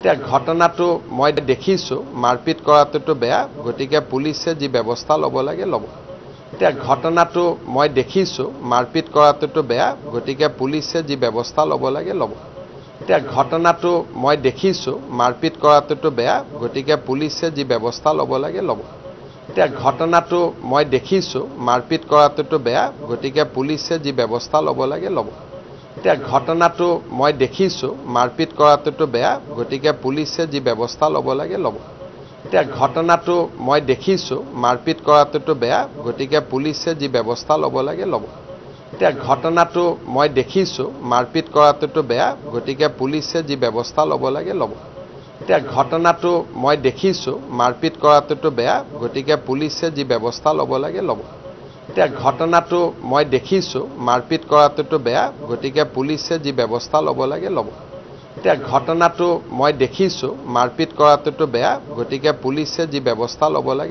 এতিয়া ঘটনাটো মই দেখিছোঁ মাৰপিট কৰাটোতো বেয়া গতিকে পুলিচে যি ব্যৱস্থা ল'ব লাগে ল'ব। এতিয়া ঘটনাটো মই দেখিছোঁ মাৰপিট কৰাটোতো বেয়া গতিকে পুলিচে যি ব্যৱস্থা ল'ব লাগে ল'ব। এতিয়া ঘটনাটো মই দেখিছোঁ মাৰপিট কৰাটোতো বেয়া গতিকে পুলিচে যি ব্যৱস্থা ল'ব লাগে ল'ব। এতিয়া ঘটনাটো মই দেখিছোঁ মাৰপিট কৰাটোতো বেয়া গতিকে পুলিচে যি ব্যৱস্থা ল'ব লাগে ল'ব। এতিয়া ঘটনাটো মই দেখিছোঁ মাৰপিট কৰাটোতো বেয়া গতিকে পুলিচে যি ব্যৱস্থা ল'ব লাগে ল'ব। এতিয়া ঘটনাটো মই দেখিছোঁ মাৰপিট কৰাটোতো বেয়া গতিকে পুলিচে যি ব্যৱস্থা ল'ব লাগে ল'ব। এতিয়া ঘটনাটো মই দেখিছোঁ মাৰপিট কৰাটোতো বেয়া গতিকে পুলিচে যি ব্যৱস্থা ল'ব লাগে ল'ব। এতিয়া ঘটনাটো মই দেখিছোঁ মাৰপিট কৰাটোতো বেয়া গতিকে পুলিচে যি ব্যৱস্থা ল'ব লাগে ল'ব। এতিয়া ঘটনাটো মই দেখিছোঁ মাৰপিট কৰাটোতো বেয়া গতিকে পুলিচে যি ব্যৱস্থা ল'ব লাগে ল'ব। এতিয়া ঘটনাটো মই দেখিছোঁ মাৰপিট কৰাটোতো বেয়া গতিকে পুলিচে যি ব্যৱস্থা ল'ব লাগে